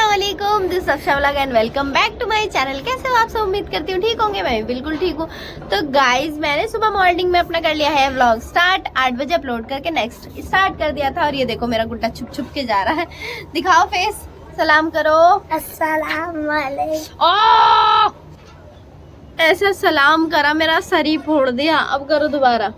अस्सलामुअलैकुम, दिस अफशावला and welcome back to my channel. कैसे हो आप सब? उम्मीद करती हूँ ठीक होंगे। मैं भी बिल्कुल ठीक हूँ। तो गाइज मैंने सुबह मॉर्निंग में अपना कर लिया है व्लॉग स्टार्ट। 8 बजे अपलोड करके नेक्स्ट स्टार्ट कर दिया था। और ये देखो मेरा गुड्डा छुप छुप के जा रहा है। दिखाओ फेस, सलाम करो। अस्सलाम वालेकुम। ऐसा सलाम करा मेरा सर ही फोड़ दिया। अब करो दोबारा।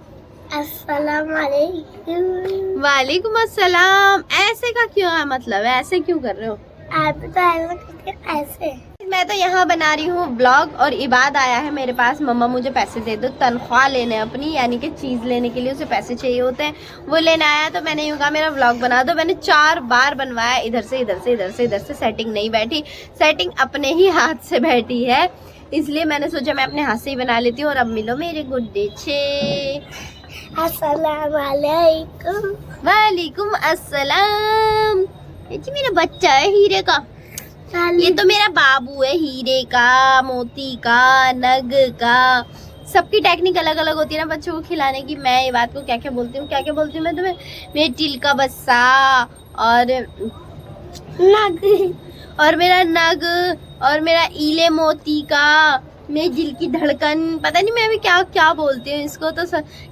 अस्सलाम वालेकुम। वालेकुम अस्सलाम। ऐसे का क्यों है, मतलब ऐसे क्यों कर रहे हो? आप तो ऐसा करके ऐसे। मैं तो यहाँ बना रही हूँ ब्लॉग और इबाद आया है मेरे पास। मम्मा मुझे पैसे दे दो तनख्वाह लेने अपनी, यानी कि चीज लेने के लिए उसे पैसे चाहिए होते हैं, वो लेने आया। तो मैंने यूँ कहा मेरा ब्लॉग बना दो। मैंने 4 बार बनवाया, इधर से इधर से इधर से इधर से। सेटिंग नहीं बैठी, सेटिंग अपने ही हाथ से बैठी है, इसलिए मैंने सोचा मैं अपने हाथ से ही बना लेती हूँ। और अब मिलो मेरे गुड्डे छे। अस्सलाम वालेकुम। वालेकुम अस्सलाम। ये जी मेरा बच्चा है हीरे का। ये तो मेरा बाबू है, हीरे का, मोती का, नग का। सबकी टेक्निक अलग अलग होती है ना बच्चों को खिलाने की। मैं ये बात को क्या क्या बोलती हूँ, क्या क्या बोलती हूँ मैं तुम्हें? मेरे टिल का बस्सा और नग और मेरा नग और मेरा ईले मोती का, मेरी दिल की धड़कन। पता नहीं मैं अभी क्या क्या बोलती हूँ इसको। तो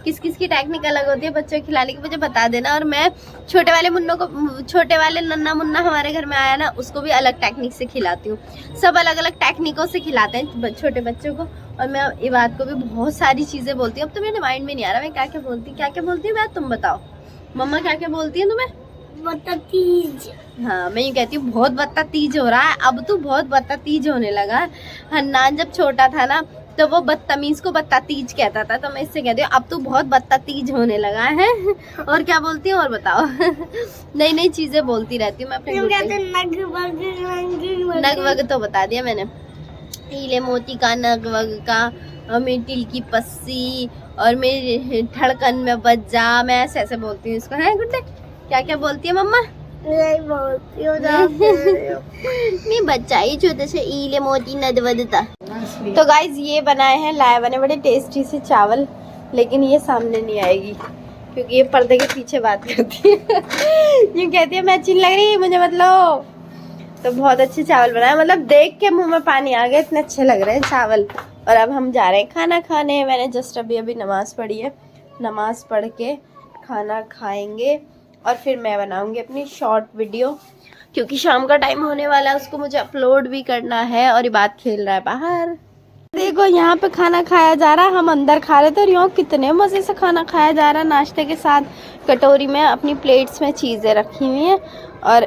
किस किस की टेक्निक अलग होती है बच्चों को खिलाने की, मुझे बता देना। और मैं छोटे वाले मुन्नों को, छोटे वाले नन्ना मुन्ना हमारे घर में आया ना, उसको भी अलग टेक्निक से खिलाती हूँ। सब अलग अलग टेक्निकों से खिलाते हैं छोटे बच्चों को। और मैं ये बात को भी बहुत सारी चीजें बोलती हूँ। अब तो मेरे माइंड में नहीं आ रहा मैं क्या क्या बोलती हूँ। मैं तुम बताओ मम्मा क्या क्या बोलती है तुम्हें? बदतमीज। हाँ, मैं ये कहती हूँ बहुत बदतमीज हो रहा है। अब तो बहुत बदतमीज होने लगा है। हन्नान जब छोटा था ना तो वो बदतमीज को बदतमीज कहता था, तो मैं इससे कहती हूँ अब तो बहुत बदतमीज होने लगा है। और क्या बोलती हूँ और बताओ? नई नई चीजें बोलती रहती हूँ मैं अपने नग वग तो बता दिया मैंने। हीले मोती का, नग वग का, और मेरी टिल की पस्सी और मेरी धड़कन में बज जा। मैं ऐसे ऐसे बोलती हूँ इसको। है गुड्डे क्या क्या बोलती है मम्मा? नहीं बोलती हूँ। मैं बच्चा ही छोटे से ईले मोती नदवदता। तो गाइज ये बनाए हैं, लाए बने बड़े टेस्टी से चावल, लेकिन ये सामने नहीं आएगी क्योंकि ये पर्दे के पीछे बात करती है। ये कहती है मैं अच्छी लग रही मुझे मतलब। तो बहुत अच्छे चावल बनाए, मतलब देख के मुंह में पानी आ गया, इतने अच्छे लग रहे हैं चावल। और अब हम जा रहे हैं खाना खाने। मैंने जस्ट अभी नमाज पढ़ी है, नमाज पढ़ के खाना खाएंगे और फिर मैं बनाऊंगी अपनी शॉर्ट वीडियो, क्योंकि शाम का टाइम होने वाला है, उसको मुझे अपलोड भी करना है। और ये बात खेल रहा है बाहर। देखो यहाँ पे खाना खाया जा रहा है, हम अंदर खा रहे थे और यहाँ कितने मज़े से खाना खाया जा रहा है। नाश्ते के साथ कटोरी में अपनी प्लेट्स में चीज़ें रखी हुई हैं और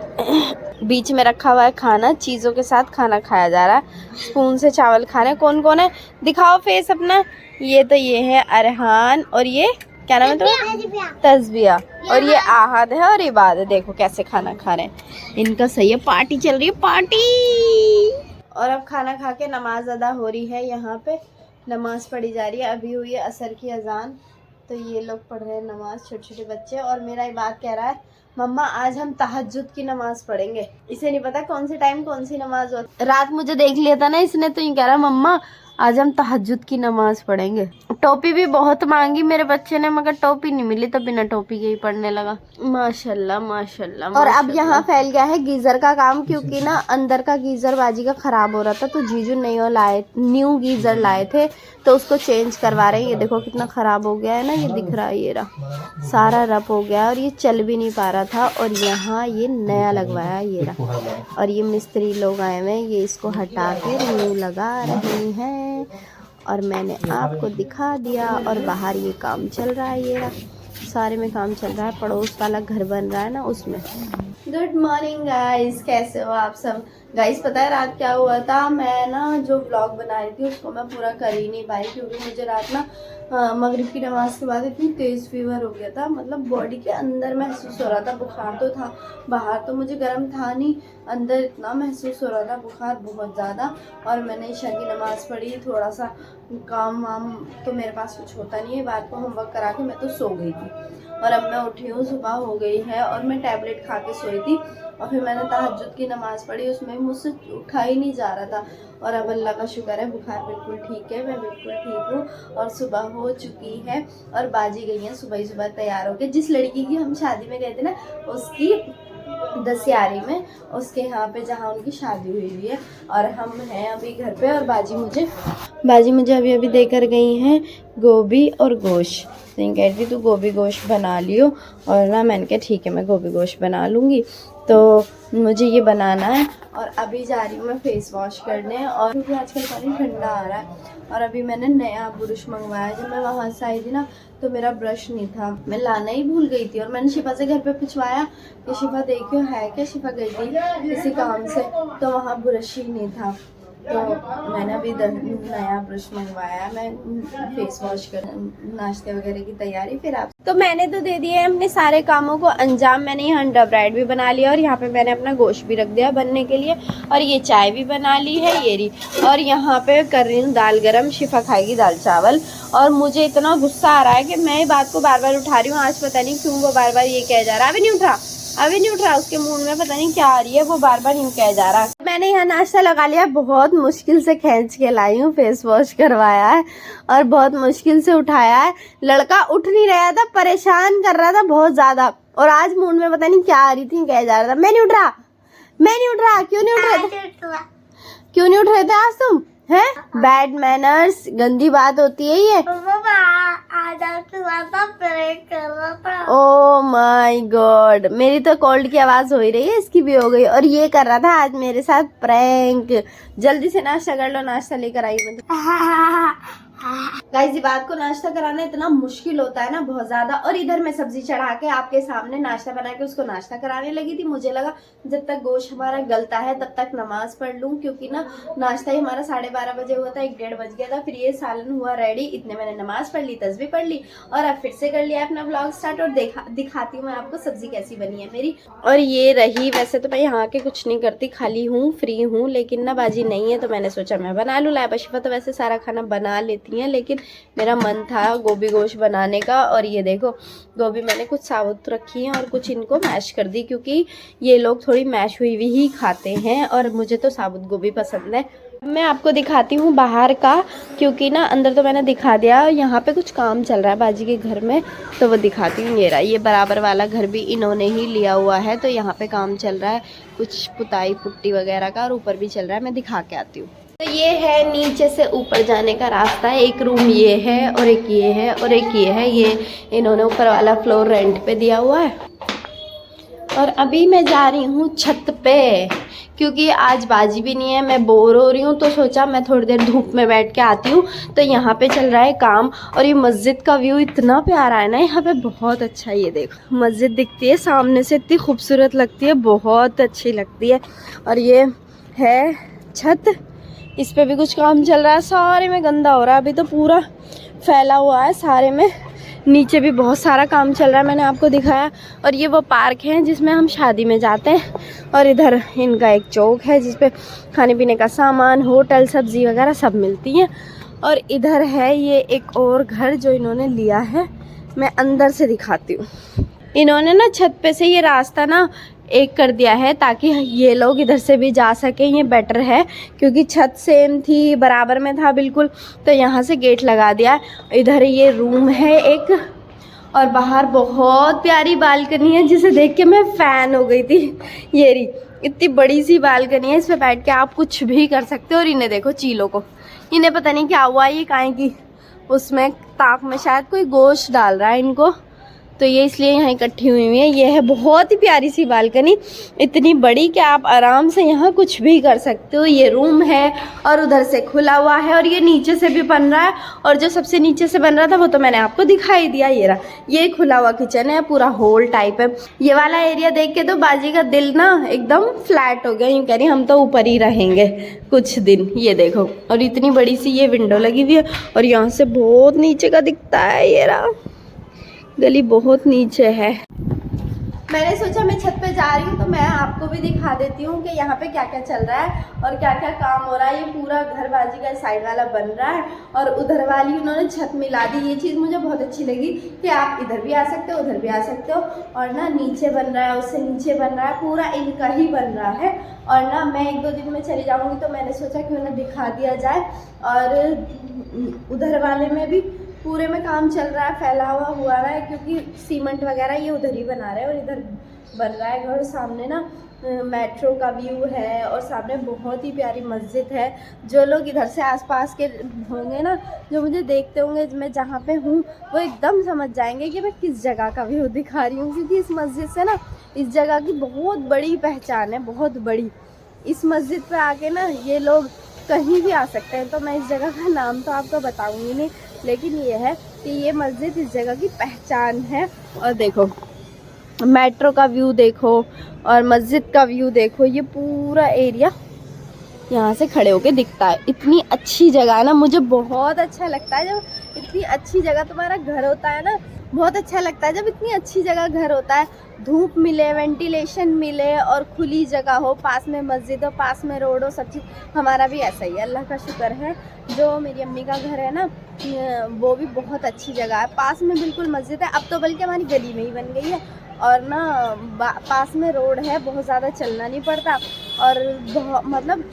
बीच में रखा हुआ है खाना, चीज़ों के साथ खाना खाया जा रहा है। स्पून से चावल खा रहे हैं। कौन कौन है दिखाओ फेस अपना। ये तो ये है अरहान, और ये क्या नाम है तुम्हारा? तस्बिया। और ये आहद है और इबाद है। देखो कैसे खाना खा रहे हैं, इनका सही है, पार्टी चल रही है पार्टी। और अब खाना खा के नमाज अदा हो रही है, यहाँ पे नमाज पढ़ी जा रही है। अभी हुई है असर की अजान, तो ये लोग पढ़ रहे हैं नमाज, छोटे छोटे बच्चे। और मेरा इबाद कह रहा है मम्मा आज हम तहज्जुद की नमाज पढ़ेंगे। इसे नहीं पता कौन से टाइम कौन सी नमाज होती। रात मुझे देख लिया था ना इसने, तो ये कह रहा मम्मा आज हम तहज्जुद की नमाज पढ़ेंगे। टोपी भी बहुत मांगी मेरे बच्चे ने, मगर टोपी नहीं मिली तो बिना टोपी के ही पढ़ने लगा। माशाल्लाह माशाल्लाह। और अब यहाँ फैल गया है गीजर का काम, क्योंकि ना अंदर का गीजर बाजी का खराब हो रहा था, तो जीजू न्यू गीजर लाए थे, तो उसको चेंज करवा रहे हैं। ये देखो कितना खराब हो गया है ना, ये दिख रहा है, ये रहा सारा रफ हो गया और ये चल भी नहीं पा रहा था। और यहाँ ये नया लगवाया, ये रहा। और ये मिस्त्री लोग आए हुए हैं, ये इसको हटा के न्यू लगा रहे हैं। और मैंने आपको दिखा दिया। और बाहर ये काम चल रहा है, ये रहा सारे में काम चल रहा है। पड़ोस वाला घर बन रहा है ना, उसमें। गुड मॉर्निंग गाइस, कैसे हो आप सब? गाइस पता है रात क्या हुआ था? मैं ना जो व्लॉग बना रही थी उसको मैं पूरा कर ही नहीं पाई, क्योंकि मुझे रात ना मगरिब की नमाज के बाद इतनी तेज़ फीवर हो गया था, मतलब बॉडी के अंदर महसूस हो रहा था। बुखार तो था, बाहर तो मुझे गर्म था नहीं, अंदर इतना महसूस हो रहा था बुखार बहुत ज़्यादा। और मैंने ईशा की नमाज़ पढ़ी, थोड़ा सा काम वाम तो मेरे पास कुछ होता नहीं है, बात को होमवर्क करा के मैं तो सो गई थी। और अब मैं उठी हूँ, सुबह हो गई है और मैं टैबलेट खा के सोई थी। और फिर मैंने तहज्जुद की नमाज़ पढ़ी, उसमें मुझसे उठा ही नहीं जा रहा था। और अब अल्लाह का शुक्र है बुखार बिल्कुल ठीक है, मैं बिल्कुल ठीक हूँ। और सुबह हो चुकी है और बाजी गई हैं सुबह ही सुबह तैयार होके। जिस लड़की की हम शादी में गए थे ना, उसकी दसियारी में, उसके यहाँ पे जहाँ उनकी शादी हुई है। और हम हैं अभी घर पे, और बाजी मुझे अभी अभी देकर गई हैं गोभी और गोश्त। तो कह रही थी तू गोभी गोश्त बना लियो, और ना मैंने कहा ठीक है मैं गोभी गोश्त बना लूँगी। तो मुझे ये बनाना है, और अभी जा रही हूँ मैं फेस वॉश करने, और क्योंकि आजकल पानी ठंडा आ रहा है। और अभी मैंने नया ब्रश मंगवाया। जब मैं वहाँ से आई थी ना तो मेरा ब्रश नहीं था, मैं लाना ही भूल गई थी। और मैंने शिफा से घर पे पूछवाया कि शिफा देखियो है क्या। शिफा गई थी किसी काम से, तो वहाँ ब्रश ही नहीं था। तो मैंने अभी नया ब्रश मंगवाया। मैं फेस वॉश कर नाश्ते वगैरह की तैयारी फिर आप। तो मैंने तो दे दिए अपने सारे कामों को अंजाम। मैंने यहाँ अंडा ब्रेड भी बना लिया, और यहाँ पे मैंने अपना गोश्त भी रख दिया बनने के लिए, और ये चाय भी बना ली है ये रही। और यहाँ पे कर रही हूँ दाल गरम, शिफा खाएगी दाल चावल। और मुझे इतना गुस्सा आ रहा है कि मैं बात को बार बार उठा रही हूँ। आज पता नहीं क्यों वो बार बार ये कह जा रहा है, अभी नहीं उठ रहा उसके मुंह में पता नहीं क्या आ रही है, वो बार बार यूँ कह जा रहा है। मैंने यहाँ नाश्ता लगा लिया, बहुत मुश्किल से खींच के लाई हूँ, फेस वॉश करवाया है और बहुत मुश्किल से उठाया है। लड़का उठ नहीं रहा था, परेशान कर रहा था बहुत ज्यादा, और आज मूड में पता नहीं क्या आ रही थी, कह जा रहा था मैं नहीं उठ रहा। क्यों नहीं उठ रहे थे आज तुम? हैं बैड मैनर्स, गंदी बात होती है ये। ओ माय गॉड, मेरी तो कोल्ड की आवाज हो ही रही है, इसकी भी हो गई। और ये कर रहा था आज मेरे साथ प्रैंक। जल्दी से नाश्ता कर लो, नाश्ता लेकर आई मैं। गाइस, बात को नाश्ता कराना इतना मुश्किल होता है ना, बहुत ज्यादा। और इधर मैं सब्जी चढ़ा के आपके सामने नाश्ता बना के उसको नाश्ता कराने लगी थी। मुझे लगा जब तक गोश्त हमारा गलता है तब तक नमाज पढ़ लूं, क्योंकि ना नाश्ता ही हमारा 12:30 बजे हुआ था, 1-1:30 बज गया था। फिर ये सालन हुआ रेडी, इतने मैंने नमाज पढ़ ली, तस्बीह पढ़ ली, और अब फिर से कर लिया अपना व्लॉग स्टार्ट। और दिखाती हूँ मैं आपको सब्जी कैसी बनी है मेरी। और ये रही, वैसे तो मैं यहाँ के कुछ नहीं करती, खाली हूँ, फ्री हूँ, लेकिन ना बाजी नहीं है तो मैंने सोचा मैं बना लूँ। लाइबा शिफा तो वैसे सारा खाना बना लेती हैं, लेकिन मेरा मन था गोभी गोश्त बनाने का। और ये देखो गोभी मैंने कुछ साबुत रखी है और कुछ इनको मैश कर दी, क्योंकि ये लोग थोड़ी मैश हुई हुई ही खाते हैं, और मुझे तो साबुत गोभी पसंद है। मैं आपको दिखाती हूँ बाहर का, क्योंकि ना अंदर तो मैंने दिखा दिया। यहाँ पे कुछ काम चल रहा है बाजी के घर में, तो वो दिखाती हूँ। ये रहा, ये बराबर वाला घर भी इन्होंने ही लिया हुआ है, तो यहाँ पे काम चल रहा है कुछ पुताई पुट्टी वगैरह का, और ऊपर भी चल रहा है। मैं दिखा के आती हूँ। तो ये है नीचे से ऊपर जाने का रास्ता है। एक रूम ये है, और एक ये है, और एक ये है। ये इन्होंने ऊपर वाला फ्लोर रेंट पे दिया हुआ है। और अभी मैं जा रही हूँ छत पे, क्योंकि आज बाजी भी नहीं है, मैं बोर हो रही हूँ, तो सोचा मैं थोड़ी देर धूप में बैठ के आती हूँ। तो यहाँ पे चल रहा है काम, और ये मस्जिद का व्यू इतना प्यारा है ना यहाँ पे, बहुत अच्छा। ये देखो मस्जिद दिखती है सामने से, इतनी खूबसूरत लगती है, बहुत अच्छी लगती है। और ये है छत, इस पे भी कुछ काम चल रहा है। सारे में गंदा हो रहा है, अभी तो पूरा फैला हुआ है सारे में। नीचे भी बहुत सारा काम चल रहा है, मैंने आपको दिखाया। और ये वो पार्क है जिसमें हम शादी में जाते हैं। और इधर इनका एक चौक है जिसपे खाने पीने का सामान, होटल, सब्जी वगैरह सब मिलती हैं। और इधर है ये एक और घर जो इन्होंने लिया है, मैं अंदर से दिखाती हूँ। इन्होंने ना छत पे से ये रास्ता ना एक कर दिया है, ताकि ये लोग इधर से भी जा सकें। ये बेटर है, क्योंकि छत सेम थी, बराबर में था बिल्कुल, तो यहाँ से गेट लगा दिया। इधर ये रूम है एक, और बाहर बहुत प्यारी बालकनी है जिसे देख के मैं फ़ैन हो गई थी। ये रही, इतनी बड़ी सी बालकनी है, इस पर बैठ के आप कुछ भी कर सकते हो। और इन्हें देखो चीलों को, इन्हें पता नहीं क्या हुआ, ये काहे की उसमें ताक में शायद कोई गोश्त डाल रहा है इनको, तो ये इसलिए यहाँ इकट्ठी हुई है। ये है बहुत ही प्यारी सी बालकनी, इतनी बड़ी कि आप आराम से यहाँ कुछ भी कर सकते हो। ये रूम है, और उधर से खुला हुआ है, और ये नीचे से भी बन रहा है। और जो सबसे नीचे से बन रहा था वो तो मैंने आपको दिखाई दिया। ये रहा, ये खुला हुआ किचन है, पूरा होल टाइप है। ये वाला एरिया देख के तो बाजी का दिल ना एकदम फ्लैट हो गया, यूँ कह रही हम तो ऊपर ही रहेंगे कुछ दिन। ये देखो, और इतनी बड़ी सी ये विंडो लगी हुई है, और यहाँ से बहुत नीचे का दिखता है। ये रहा, गली बहुत नीचे है। मैंने सोचा मैं छत पे जा रही हूँ तो मैं आपको भी दिखा देती हूँ कि यहाँ पे क्या क्या चल रहा है और क्या क्या काम हो रहा है। ये पूरा घर बाजी का साइड वाला बन रहा है, और उधर वाली उन्होंने छत मिला दी। ये चीज़ मुझे बहुत अच्छी लगी कि आप इधर भी आ सकते हो, उधर भी आ सकते हो। और ना नीचे बन रहा है, उससे नीचे बन रहा है, पूरा इनका ही बन रहा है। और ना मैं 1-2 दिन में चली जाऊँगी, तो मैंने सोचा कि उन्हें दिखा दिया जाए। और उधर वाले में भी पूरे में काम चल रहा है, फैला हुआ है, क्योंकि सीमेंट वगैरह ये उधर ही बना रहे हैं, और इधर बन रहा है घर। सामने ना मेट्रो का व्यू है और सामने बहुत ही प्यारी मस्जिद है। जो लोग इधर से आसपास के होंगे ना, जो मुझे देखते होंगे मैं जहाँ पे हूँ, वो एकदम समझ जाएंगे कि मैं किस जगह का व्यू दिखा रही हूँ, क्योंकि इस मस्जिद से ना इस जगह की बहुत बड़ी पहचान है, बहुत बड़ी। इस मस्जिद पे आके ना ये लोग कहीं भी आ सकते हैं। तो मैं इस जगह का नाम तो आपको बताऊंगी नहीं, लेकिन ये है कि ये मस्जिद इस जगह की पहचान है। और देखो मेट्रो का व्यू देखो और मस्जिद का व्यू देखो, ये पूरा एरिया यहाँ से खड़े होके दिखता है। इतनी अच्छी जगह है ना, मुझे बहुत अच्छा लगता है जब इतनी अच्छी जगह तुम्हारा घर होता है ना, बहुत अच्छा लगता है जब इतनी अच्छी जगह घर होता है। धूप मिले, वेंटिलेशन मिले और खुली जगह हो, पास में मस्जिद हो, पास में रोड हो, सब चीज़। हमारा भी ऐसा ही है, अल्लाह का शुक्र है। जो मेरी अम्मी का घर है ना, वो भी बहुत अच्छी जगह है, पास में बिल्कुल मस्जिद है। अब तो बल्कि हमारी गली में ही बन गई है और ना पास में रोड है, बहुत ज़्यादा चलना नहीं पड़ता और बहुत मतलब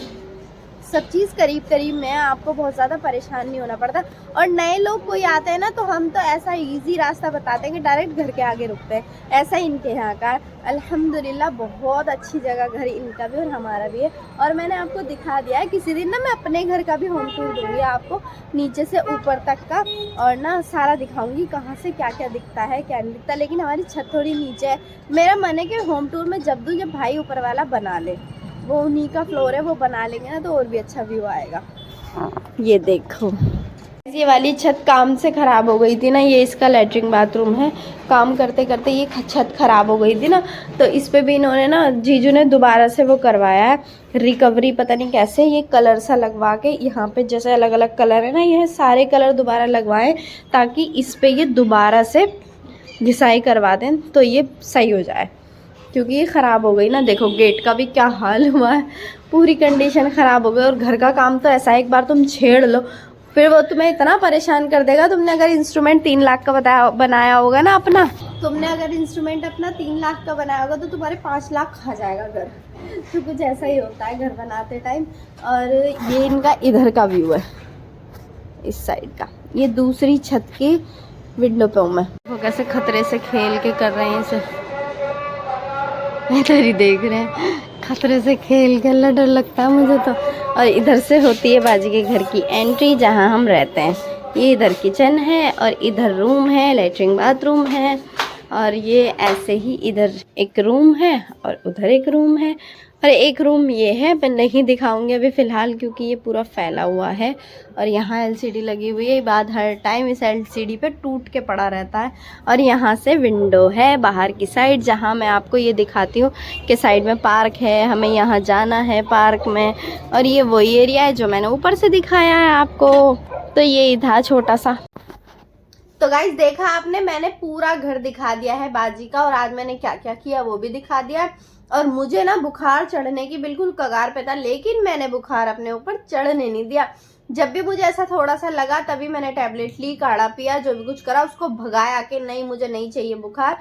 सब चीज़ करीब करीब में है, आपको बहुत ज़्यादा परेशान नहीं होना पड़ता। और नए लोग कोई आते हैं ना, तो हम तो ऐसा इजी रास्ता बताते हैं कि डायरेक्ट घर के आगे रुकते हैं। ऐसा इनके यहाँ का है। अल्हम्दुलिल्लाह बहुत अच्छी जगह घर इनका भी और हमारा भी है। और मैंने आपको दिखा दिया है, किसी दिन ना मैं अपने घर का भी होम टूर दूँगी आपको, नीचे से ऊपर तक का, और ना सारा दिखाऊँगी कहाँ से क्या क्या दिखता है क्या नहीं दिखता। लेकिन हमारी छत थोड़ी नीचे है। मेरा मन है कि होम टूर में जब दूँ जब भाई ऊपर वाला बना ले, वो उन्हीं का फ्लोर है, वो बना लेंगे ना तो और भी अच्छा व्यू आएगा। ये देखो ये वाली छत काम से ख़राब हो गई थी ना, ये इसका लैट्रिन बाथरूम है। काम करते करते ये छत ख़राब हो गई थी ना, तो इस पे भी इन्होंने ना जीजू ने दोबारा से वो करवाया है रिकवरी, पता नहीं कैसे, ये कलर सा लगवा के यहाँ पे जैसे अलग अलग कलर है ना, ये सारे कलर दोबारा लगवाएं ताकि इस पे ये दोबारा से घिसाई करवा दें तो ये सही हो जाए, क्योंकि ये ख़राब हो गई ना। देखो गेट का भी क्या हाल हुआ है, पूरी कंडीशन ख़राब हो गई। और घर का काम तो ऐसा है, एक बार तुम छेड़ लो फिर वो तुम्हें इतना परेशान कर देगा। तुमने अगर इंस्ट्रूमेंट 3 लाख का बनाया होगा ना अपना, तुमने अगर इंस्ट्रूमेंट अपना 3 लाख का बनाया होगा तो तुम्हारे 5 लाख खा जाएगा घर। तो कुछ ऐसा ही होता है घर बनाते टाइम। और ये इनका इधर का व्यू है, इस साइड का। ये दूसरी छत की विंडो पे हूँ मैं। वो कैसे खतरे से खेल के कर रहे हैं इसे, इधर ही देख रहे हैं, खतरे से खेल के डर लगता है मुझे तो। और इधर से होती है बाजी के घर की एंट्री, जहाँ हम रहते हैं। ये इधर किचन है और इधर रूम है, लेटरिन बाथरूम है। और ये ऐसे ही इधर एक रूम है और उधर एक रूम है और एक रूम ये है, मैं नहीं दिखाऊंगी अभी फ़िलहाल क्योंकि ये पूरा फैला हुआ है। और यहाँ एलसीडी लगी हुई है, बाद हर टाइम इस एलसीडी पे टूट के पड़ा रहता है। और यहाँ से विंडो है बाहर की साइड, जहाँ मैं आपको ये दिखाती हूँ कि साइड में पार्क है, हमें यहाँ जाना है पार्क में। और ये वही एरिया है जो मैंने ऊपर से दिखाया है आपको। तो ये था छोटा सा। तो गाइज देखा आपने, मैंने पूरा घर दिखा दिया है बाजी का, और आज मैंने क्या क्या किया वो भी दिखा दिया। और मुझे ना बुखार चढ़ने की बिल्कुल कगार पे था, लेकिन मैंने बुखार अपने ऊपर चढ़ने नहीं दिया। जब भी मुझे ऐसा थोड़ा सा लगा तभी मैंने टैबलेट ली, काढ़ा पिया, जो भी कुछ करा उसको भगाया कि नहीं मुझे नहीं चाहिए बुखार।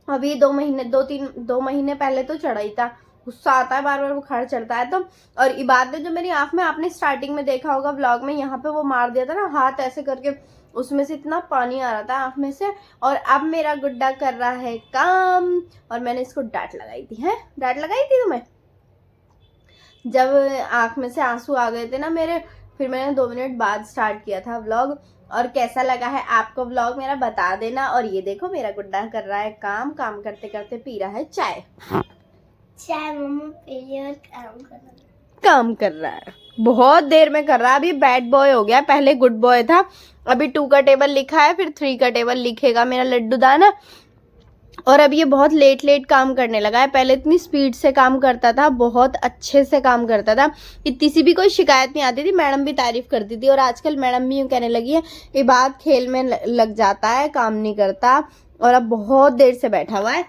अभी 2 महीने पहले तो चढ़ा ही था, गुस्सा आता है, बार बार बुखार चढ़ता है तो। और इबादत ने जो मेरी आंख में, आपने स्टार्टिंग में देखा होगा व्लॉग में, यहाँ पे वो मार दिया था ना हाथ ऐसे करके, उसमें से इतना पानी आ रहा था आँख में से। और अब मेरा गुड्डा कर रहा है काम, और मैंने इसको डांट लगाई थी। है डांट लगाई थी तुम्हें जब आँख में से आंसू आ गए थे ना मेरे, फिर मैंने 2 मिनट बाद स्टार्ट किया था व्लॉग। और कैसा लगा है आपको व्लॉग मेरा बता देना। और ये देखो मेरा गुड्डा कर रहा है काम, काम करते करते पी रहा है चाय। चाय मम्मा पी रही है, काम कर रहा है, बहुत देर में कर रहा है। अभी बैड बॉय हो गया, पहले गुड बॉय था। अभी 2 का टेबल लिखा है, फिर 3 का टेबल लिखेगा मेरा लड्डू दाना। और अब ये बहुत लेट काम करने लगा है। पहले इतनी स्पीड से काम करता था, बहुत अच्छे से काम करता था, इतनी सी भी कोई शिकायत नहीं आती थी, मैडम भी तारीफ करती थी। और आजकल मैडम भी यूँ कहने लगी है ये बात खेल में लग जाता है, काम नहीं करता। और अब बहुत देर से बैठा हुआ है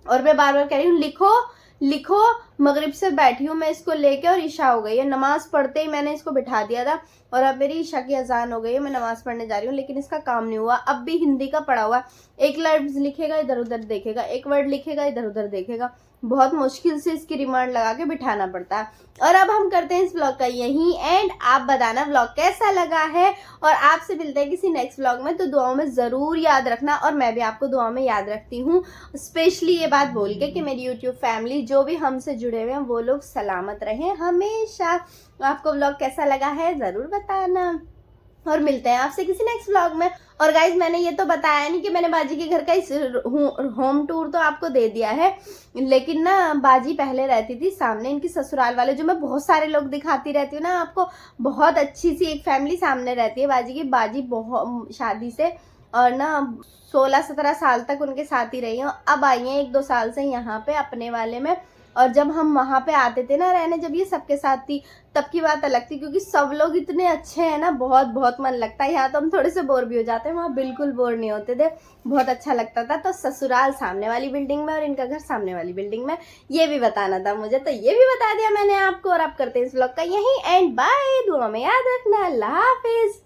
और मैं बार बार कह रही हूँ लिखो लिखो। मगरिब से बैठी हूँ मैं इसको लेके, और ईशा हो गई है। नमाज पढ़ते ही मैंने इसको बिठा दिया था और अब मेरी ईशा की अजान हो गई है, मैं नमाज पढ़ने जा रही हूँ, लेकिन इसका काम नहीं हुआ। अब भी हिंदी का पढ़ा हुआ, एक लफ्ज लिखेगा इधर उधर देखेगा, एक वर्ड लिखेगा इधर उधर देखेगा। बहुत मुश्किल से इसकी रिमांड लगा के बिठाना पड़ता है। और अब हम करते हैं इस व्लॉग का यही एंड। आप बताना व्लॉग कैसा लगा है और आपसे मिलते हैं किसी नेक्स्ट व्लॉग में। तो दुआओं में ज़रूर याद रखना और मैं भी आपको दुआओं में याद रखती हूँ, स्पेशली ये बात बोल के कि मेरी यूट्यूब फैमिली जो भी हमसे जुड़े हुए हैं वो लोग सलामत रहें हमेशा। आपको व्लॉग कैसा लगा है ज़रूर बताना और मिलते हैं आपसे किसी नेक्स्ट व्लॉग में। और गाइज मैंने ये तो बताया नहीं कि मैंने बाजी के घर का इस होम टूर तो आपको दे दिया है, लेकिन ना बाजी पहले रहती थी सामने, इनकी ससुराल वाले जो मैं बहुत सारे लोग दिखाती रहती हूँ ना आपको, बहुत अच्छी सी एक फैमिली सामने रहती है बाजी की। बाजी बहुत शादी से और ना 16-17 साल तक उनके साथ ही रही हूँ। अब आई हैं 1-2 साल से यहाँ पे अपने वाले में। और जब हम वहाँ पे आते थे ना रहने, जब ये सबके साथ थी तब की बात अलग थी, क्योंकि सब लोग इतने अच्छे हैं ना, बहुत बहुत मन लगता है। यहाँ तो हम थोड़े से बोर भी हो जाते हैं, वहाँ बिल्कुल बोर नहीं होते थे, बहुत अच्छा लगता था। तो ससुराल सामने वाली बिल्डिंग में और इनका घर सामने वाली बिल्डिंग में, ये भी बताना था मुझे, तो ये भी बता दिया मैंने आपको। और आप करते हैं इस व्लॉग का यही एंड। बाय, दुआ में याद रखना, अल्लाह हाफिज।